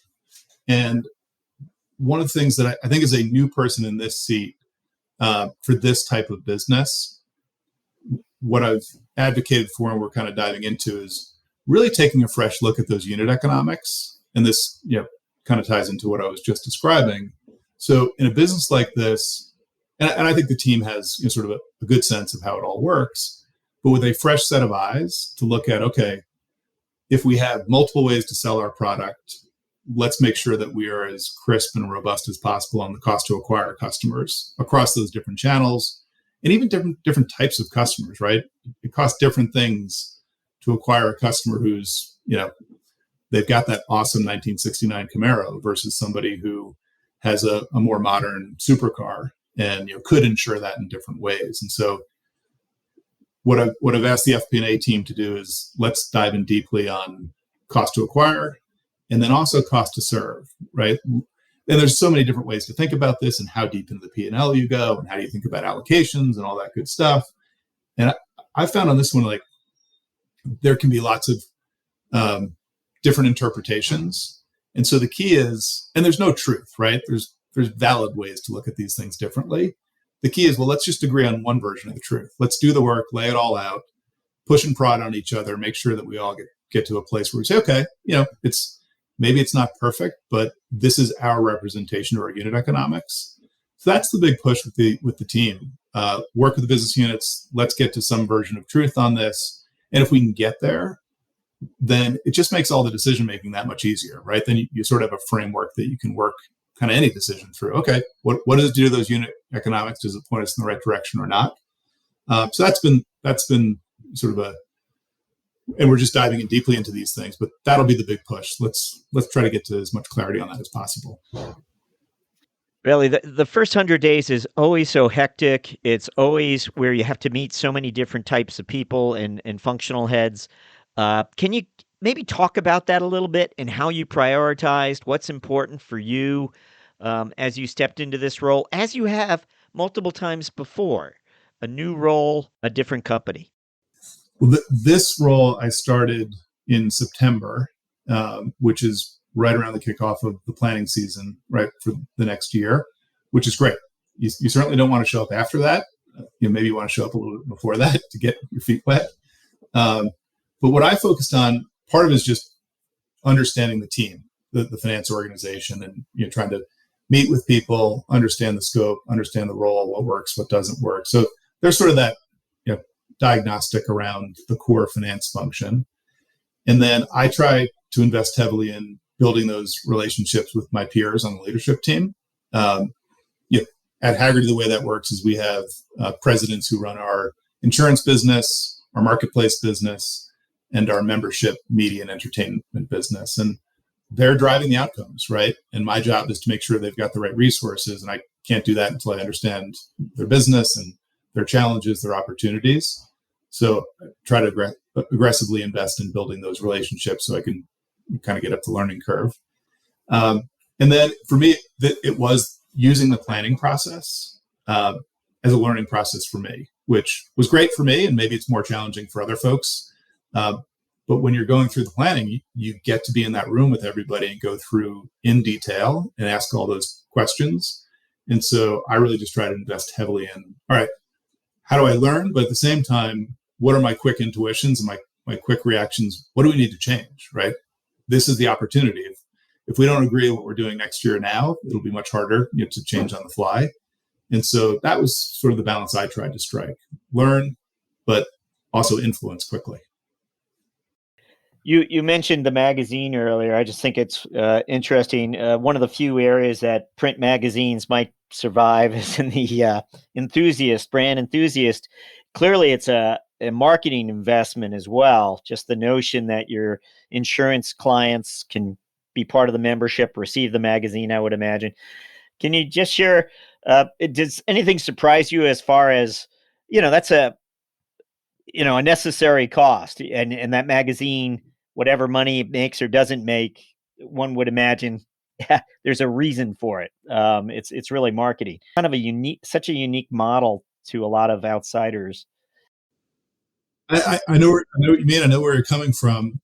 And one of the things that I think as a new person in this seat for this type of business, what I've advocated for and we're kind of diving into is really taking a fresh look at those unit economics. And this kind of ties into what I was just describing. So in a business like this, and I think the team has sort of a good sense of how it all works, but with a fresh set of eyes to look at, okay, if we have multiple ways to sell our product, let's make sure that we are as crisp and robust as possible on the cost to acquire customers across those different channels and even different types of customers, right? It costs different things to acquire a customer who's, they've got that awesome 1969 Camaro versus somebody who has a more modern supercar and could insure that in different ways. And so what I've asked the FP&A team to do is let's dive in deeply on cost to acquire and then also cost to serve, right? And there's so many different ways to think about this, and how deep into the P&L you go, and how do you think about allocations and all that good stuff. And I found on this one, like, there can be lots of different interpretations. And so the key is, and there's no truth, right? There's valid ways to look at these things differently. The key is, well, let's just agree on one version of the truth. Let's do the work, lay it all out, push and prod on each other, make sure that we all get to a place where we say, okay, maybe it's not perfect, but this is our representation of our unit economics. So that's the big push with the team. Work with the business units. Let's get to some version of truth on this. And if we can get there, then it just makes all the decision making that much easier, right? Then you sort of have a framework that you can work kind of any decision through. Okay, what does it do to those unit economics? Does it point us in the right direction or not? So that's been sort of and we're just diving in deeply into these things, but that'll be the big push. Let's try to get to as much clarity on that as possible. Really, the first 100 days is always so hectic. It's always where you have to meet so many different types of people and functional heads. Can you maybe talk about that a little bit, and how you prioritized what's important for you as you stepped into this role, as you have multiple times before? A new role, a different company. Well, this role I started in September, which is right around the kickoff of the planning season, right, for the next year, which is great. You certainly don't want to show up after that. Maybe you want to show up a little bit before that to get your feet wet. But what I focused on, part of it is just understanding the team, the finance organization, and trying to meet with people, understand the scope, understand the role, what works, what doesn't work. So there's sort of that diagnostic around the core finance function. And then I try to invest heavily in building those relationships with my peers on the leadership team. At Hagerty, the way that works is we have presidents who run our insurance business, our marketplace business, and our membership, media, and entertainment business. And they're driving the outcomes, right? And my job is to make sure they've got the right resources. And I can't do that until I understand their business and their challenges, their opportunities. So I try to aggressively invest in building those relationships so I can kind of get up the learning curve. And then for me, it was using the planning process as a learning process for me, which was great for me. And maybe it's more challenging for other folks. But when you're going through the planning, you get to be in that room with everybody and go through in detail and ask all those questions. And so I really just try to invest heavily in, all right, how do I learn? But at the same time, what are my quick intuitions and my quick reactions? What do we need to change, right? This is the opportunity. If we don't agree on what we're doing next year now, it'll be much harder to change on the fly. And so that was sort of the balance I tried to strike. Learn, but also influence quickly. You mentioned the magazine earlier. I just think it's interesting. One of the few areas that print magazines might survive is in the brand enthusiast. Clearly, it's a marketing investment as well. Just the notion that your insurance clients can be part of the membership, receive the magazine, I would imagine. Can you just share, does anything surprise you as far as, that's a necessary cost, and that magazine, whatever money it makes or doesn't make, one would imagine there's a reason for it. It's really marketing. Kind of such a unique model to a lot of outsiders. I know what you mean. I know where you're coming from.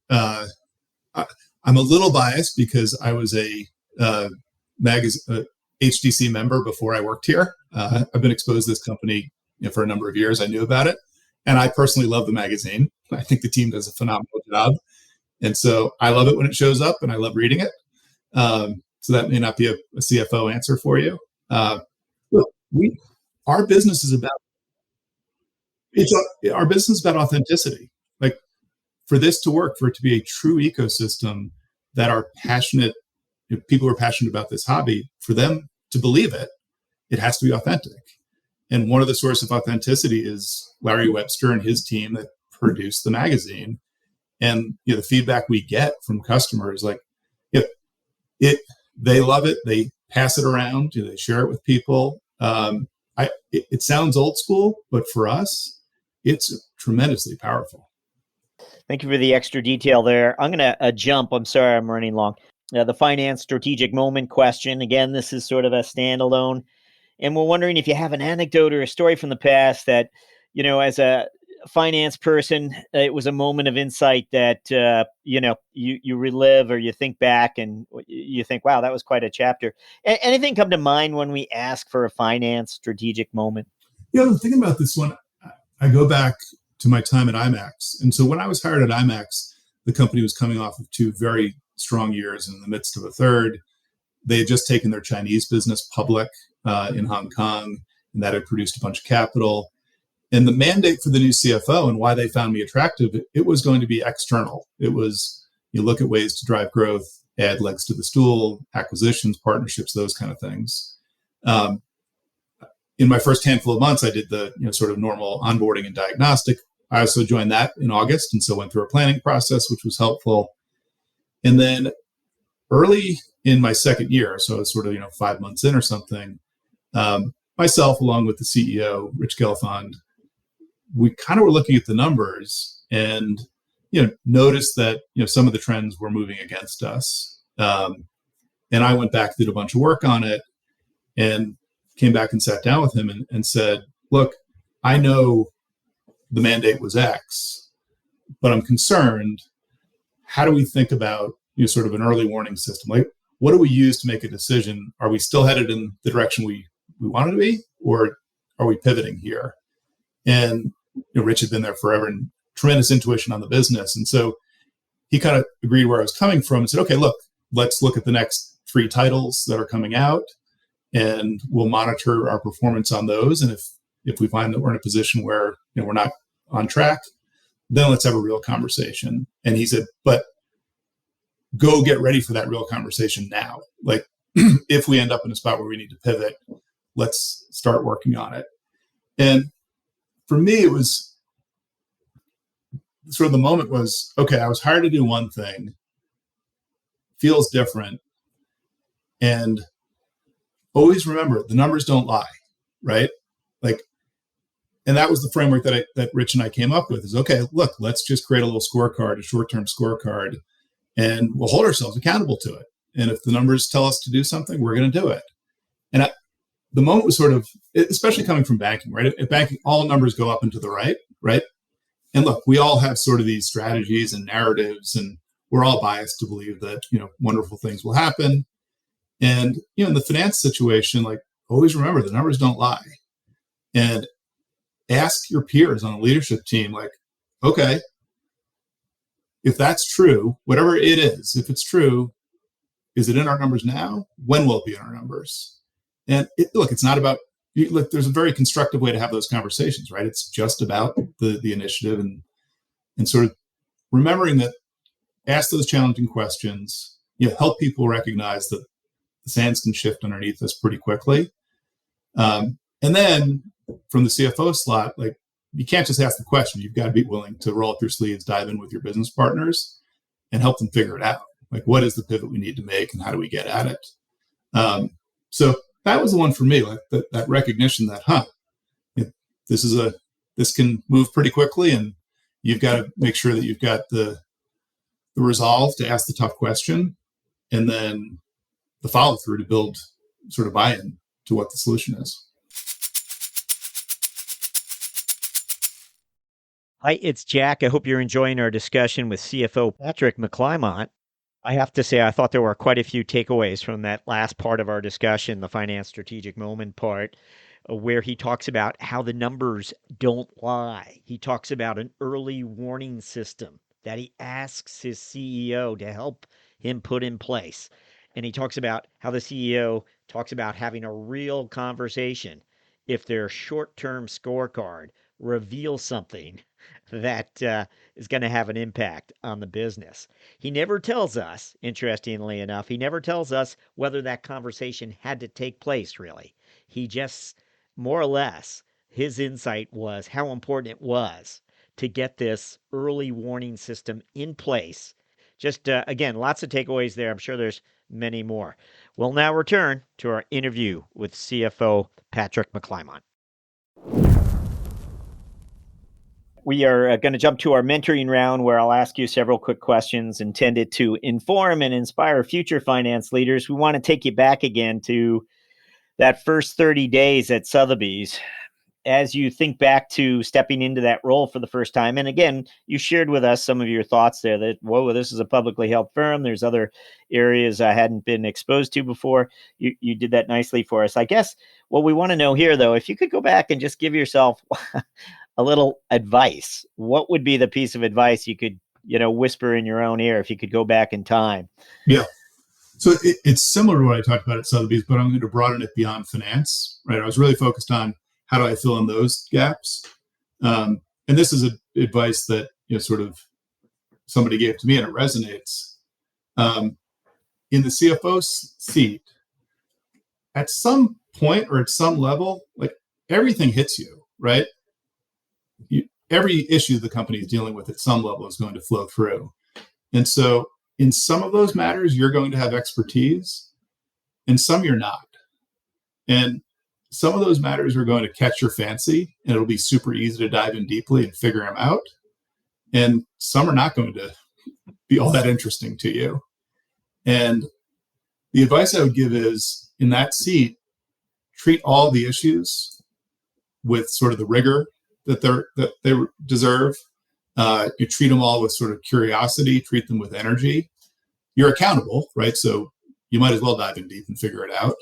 I'm a little biased because I was a HDC member before I worked here. I've been exposed to this company for a number of years. I knew about it, and I personally love the magazine. I think the team does a phenomenal job, and so I love it when it shows up, and I love reading it. So that may not be a CFO answer for you. Look, our business is about authenticity. Like, for this to work, for it to be a true ecosystem that are passionate, people who are passionate about this hobby, for them to believe it, it has to be authentic. And one of the sources of authenticity is Larry Webster and his team that produced the magazine. And the feedback we get from customers, like, they love it. They pass it around. They share it with people. It sounds old school, but for us, it's tremendously powerful. Thank you for the extra detail there. I'm going to jump. I'm sorry, I'm running long. the finance strategic moment question. Again, this is sort of a standalone. And we're wondering if you have an anecdote or a story from the past that, as a finance person, it was a moment of insight that, you relive or you think back and you think, wow, that was quite a chapter. Anything come to mind when we ask for a finance strategic moment? The thing about this one, I go back to my time at IMAX. And so when I was hired at IMAX, the company was coming off of 2 very strong years in the midst of a third. They had just taken their Chinese business public in Hong Kong, and that had produced a bunch of capital. And the mandate for the new CFO and why they found me attractive, it was going to be external. It was, you look at ways to drive growth, add legs to the stool, acquisitions, partnerships, those kind of things. In my first handful of months, I did the sort of normal onboarding and diagnostic. I also joined that in August, and so went through a planning process, which was helpful. And then early in my second year, so it's sort of 5 months in or something, myself along with the CEO, Rich Gelfond, we kind of were looking at the numbers and noticed that some of the trends were moving against us. And I went back, did a bunch of work on it, and came back and sat down with him and said, look, I know the mandate was X, but I'm concerned. How do we think about sort of an early warning system? Like, what do we use to make a decision? Are we still headed in the direction we wanted to be, or are we pivoting here? And Rich had been there forever and tremendous intuition on the business. And so he kind of agreed where I was coming from and said, okay, look, let's look at the next 3 titles that are coming out, and we'll monitor our performance on those. And if we find that we're in a position where we're not on track, then let's have a real conversation. And he said, but go get ready for that real conversation now. Like, if we end up in a spot where we need to pivot, let's start working on it. And for me, it was sort of the moment was, okay, I was hired to do one thing, feels different. And always remember, the numbers don't lie, right? And that was the framework that Rich and I came up with is, okay, look, let's just create a little scorecard, a short-term scorecard, and we'll hold ourselves accountable to it. And if the numbers tell us to do something, we're going to do it. And the moment was sort of, especially coming from banking, right? At banking, all numbers go up and to the right, right? And look, we all have sort of these strategies and narratives, and we're all biased to believe that, wonderful things will happen. And, in the finance situation, always remember the numbers don't lie. And ask your peers on a leadership team, okay, if that's true, whatever it is, if it's true, is it in our numbers now? When will it be in our numbers? And it's not about, there's a very constructive way to have those conversations, right? It's just about the initiative and sort of remembering that, ask those challenging questions, help people recognize that the sands can shift underneath us pretty quickly. And then from the CFO slot, you can't just ask the question. You've got to be willing to roll up your sleeves, dive in with your business partners, and help them figure it out. What is the pivot we need to make, and how do we get at it? So that was the one for me, that recognition that, this can move pretty quickly, and you've got to make sure that you've got the resolve to ask the tough question, and then the follow through to build sort of buy-in to what the solution is. Hi, it's Jack. I hope you're enjoying our discussion with CFO Patrick McClymont. I have to say, I thought there were quite a few takeaways from that last part of our discussion, the finance strategic moment part, where he talks about how the numbers don't lie. He talks about an early warning system that he asks his CEO to help him put in place. And he talks about how the CEO talks about having a real conversation if their short-term scorecard reveals something that is going to have an impact on the business. He never tells us, interestingly enough, he never tells us whether that conversation had to take place, really. He just, more or less, his insight was how important it was to get this early warning system in place. Just, again, lots of takeaways there. I'm sure there's many more. We'll now return to our interview with CFO Patrick McClymont. We are going to jump to our mentoring round where I'll ask you several quick questions intended to inform and inspire future finance leaders. We want to take you back again to that first 30 days at Sotheby's. As you think back to stepping into that role for the first time, and again, you shared with us some of your thoughts there that, whoa, this is a publicly held firm. There's other areas I hadn't been exposed to before. You did that nicely for us. I guess what we want to know here, though, if you could go back and just give yourself a little advice, what would be the piece of advice you could, whisper in your own ear if you could go back in time? Yeah. So it's similar to what I talked about at Sotheby's, but I'm going to broaden it beyond finance, right? I was really focused on how do I fill in those gaps? And this is advice that, sort of somebody gave to me and it resonates. In the CFO seat, at some point or at some level, like everything hits you, right? Every issue the company is dealing with at some level is going to flow through. And so in some of those matters, you're going to have expertise, and some you're not. And some of those matters are going to catch your fancy, and it'll be super easy to dive in deeply and figure them out. And some are not going to be all that interesting to you. And the advice I would give is, in that seat, treat all the issues with sort of the rigor that they deserve. You treat them all with sort of curiosity, treat them with energy. You're accountable, right? So you might as well dive in deep and figure it out.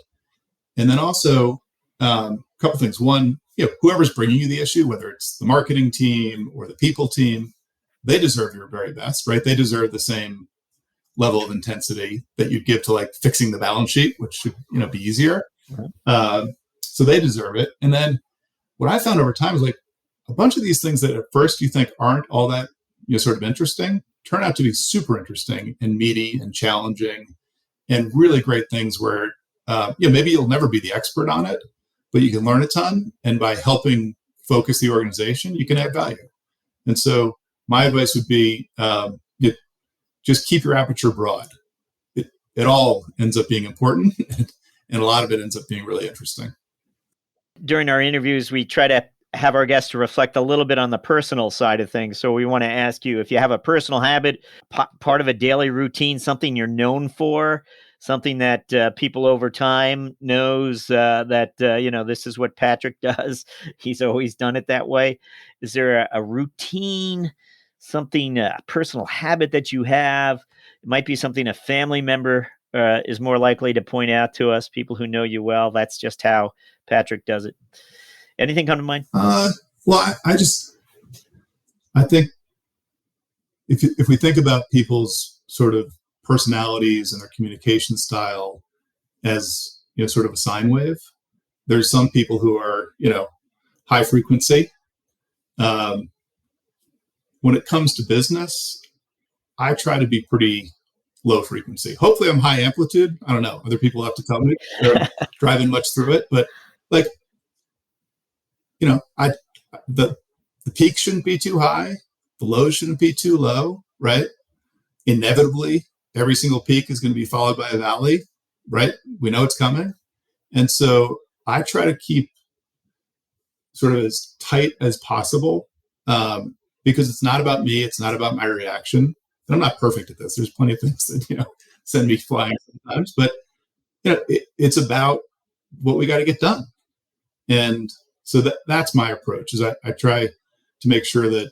And then also, a couple things. One, whoever's bringing you the issue, whether it's the marketing team or the people team, they deserve your very best, right? They deserve the same level of intensity that you'd give to like fixing the balance sheet, which should, be easier. So they deserve it. And then what I found over time is like a bunch of these things that at first you think aren't all that, sort of interesting, turn out to be super interesting and meaty and challenging and really great things where, maybe you'll never be the expert on it, but you can learn a ton. And by helping focus the organization, you can add value. And so my advice would be, just keep your aperture broad. It all ends up being important, and a lot of it ends up being really interesting. During our interviews, we try to have our guests to reflect a little bit on the personal side of things. So we want to ask you if you have a personal habit, part of a daily routine, something you're known for, something that people over time knows that, this is what Patrick does. He's always done it that way. Is there a routine, something, a personal habit that you have? It might be something a family member is more likely to point out to us, people who know you well. That's just how Patrick does it. Anything come to mind? Well, I think if we think about people's sort of personalities and their communication style as, sort of a sine wave, there's some people who are, high frequency. When it comes to business, I try to be pretty low frequency. Hopefully I'm high amplitude. I don't know. Other people have to tell me. They're driving much through it, but like, the peak shouldn't be too high. The low shouldn't be too low, right? Inevitably, every single peak is going to be followed by a valley, right? We know it's coming. And so I try to keep sort of as tight as possible because it's not about me. It's not about my reaction. And I'm not perfect at this. There's plenty of things that, send me flying sometimes, but, it's about what we got to get done. And so that's my approach is I try to make sure that,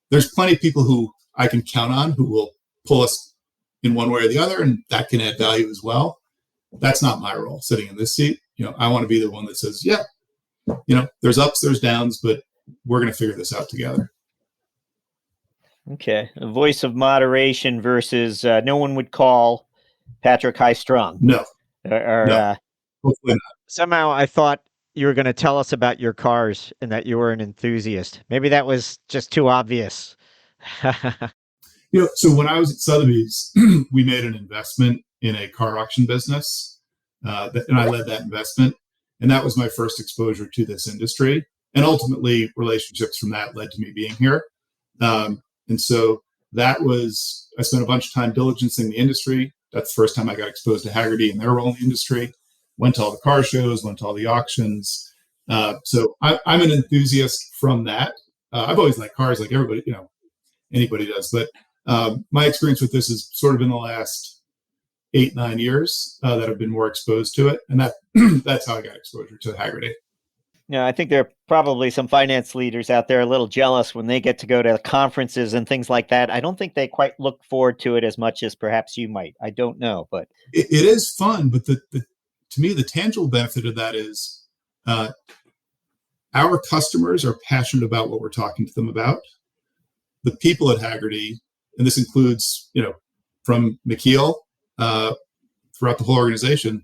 there's plenty of people who I can count on who will pull us in one way or the other, and that can add value as well. That's not my role sitting in this seat. I want to be the one that says, yeah, there's ups, there's downs, but we're going to figure this out together. Okay. A voice of moderation versus no one would call Patrick high strung. No. No. Hopefully not. Somehow I thought you were going to tell us about your cars and that you were an enthusiast. Maybe that was just too obvious. So when I was at Sotheby's, we made an investment in a car auction business, and I led that investment. And that was my first exposure to this industry. And ultimately, relationships from that led to me being here. And so I spent a bunch of time diligencing the industry. That's the first time I got exposed to Hagerty and their role in the industry. Went to all the car shows, went to all the auctions. So I'm an enthusiast from that. I've always liked cars, like everybody, anybody does. But my experience with this is sort of in the last 8-9 years that I've been more exposed to it, and that's how I got exposure to Hagerty. I think there are probably some finance leaders out there a little jealous when they get to go to conferences and things like that. I don't think they quite look forward to it as much as perhaps you might. I don't know, but it is fun. But to me, the tangible benefit of that is our customers are passionate about what we're talking to them about. The people at Hagerty, and this includes, from McKeel throughout the whole organization,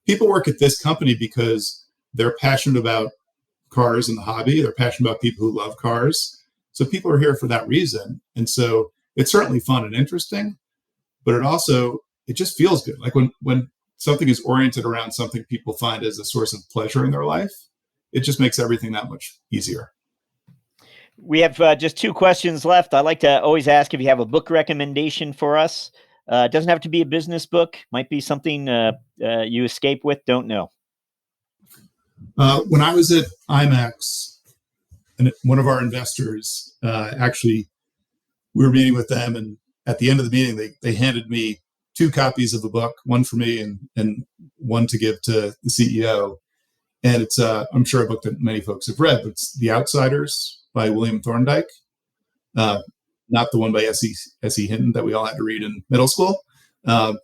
people work at this company because they're passionate about cars and the hobby. They're passionate about people who love cars. So people are here for that reason. And so it's certainly fun and interesting, but it just feels good. Like when something is oriented around something people find as a source of pleasure in their life, it just makes everything that much easier. We have just 2 questions left. I like to always ask if you have a book recommendation for us. It doesn't have to be a business book. Might be something you escape with. Don't know. When I was at IMAX, and one of our investors, actually, we were meeting with them, and at the end of the meeting, they handed me 2 copies of the book, one for me and one to give to the CEO. And it's, I'm sure, a book that many folks have read, but it's The Outsiders by William Thorndike, not the one by S.E. Hinton that we all had to read in middle school. But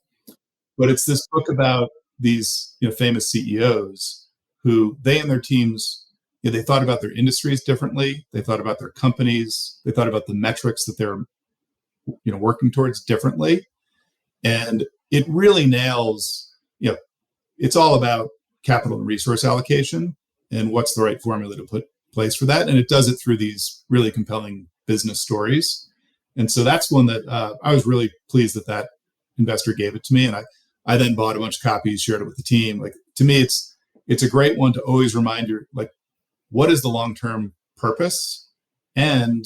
it's this book about these famous CEOs who they and their teams, they thought about their industries differently. They thought about their companies. They thought about the metrics that they're working towards differently. And it really nails, it's all about capital and resource allocation and what's the right formula to put in place for that. And it does it through these really compelling business stories. And so that's one that I was really pleased that investor gave it to me. And I then bought a bunch of copies, shared it with the team. Like, to me, it's a great one to always remind you, like, what is the long-term purpose? And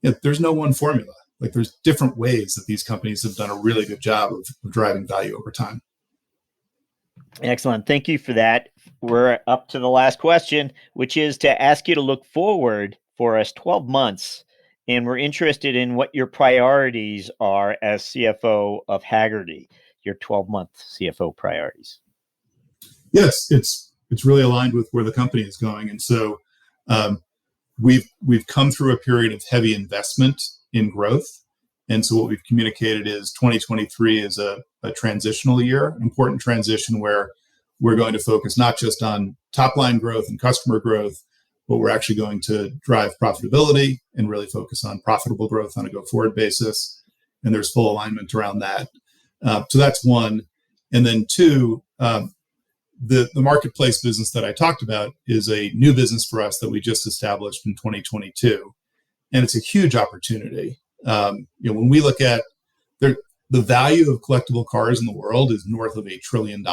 there's no one formula. Like, there's different ways that these companies have done a really good job of driving value over time. Excellent. Thank you for that. We're up to the last question, which is to ask you to look forward for us 12 months. And we're interested in what your priorities are as CFO of Hagerty, your 12-month CFO priorities. Yes, it's really aligned with where the company is going. And so we've come through a period of heavy investment in growth. And so what we've communicated is 2023 is a transitional year, important transition where we're going to focus not just on top line growth and customer growth, but we're actually going to drive profitability and really focus on profitable growth on a go-forward basis. And there's full alignment around that. So that's one. And then 2, the marketplace business that I talked about is a new business for us that we just established in 2022. And it's a huge opportunity. When we look at the value of collectible cars in the world is north of $1 trillion.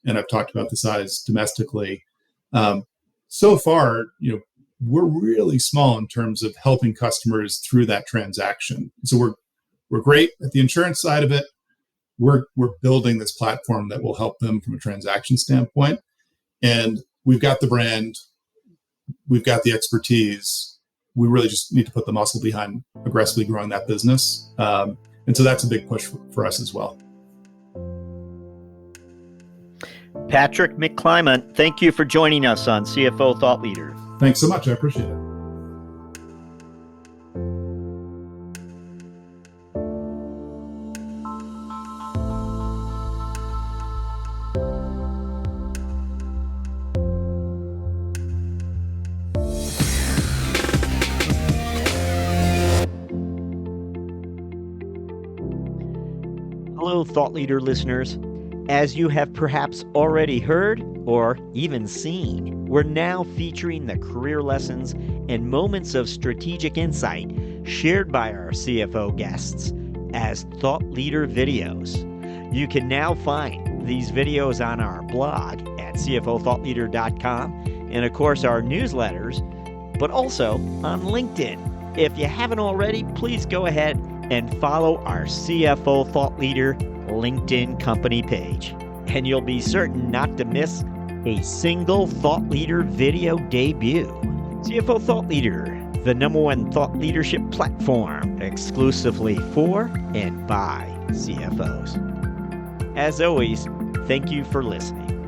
And I've talked about the size domestically. So far, we're really small in terms of helping customers through that transaction. So we're great at the insurance side of it. We're building this platform that will help them from a transaction standpoint. And we've got the brand, we've got the expertise. We really just need to put the muscle behind aggressively growing that business. And so that's a big push for us as well. Patrick McClymont, thank you for joining us on CFO Thought Leader. Thanks so much. I appreciate it. Hello, Thought Leader listeners. As you have perhaps already heard or even seen, we're now featuring the career lessons and moments of strategic insight shared by our CFO guests as Thought Leader videos. You can now find these videos on our blog at cfothoughtleader.com and, of course, our newsletters, but also on LinkedIn. If you haven't already, please go ahead and follow our CFO Thought Leader LinkedIn company page, and you'll be certain not to miss a single Thought Leader video debut. CFO Thought Leader, the #1 thought leadership platform exclusively for and by CFOs. As always, thank you for listening.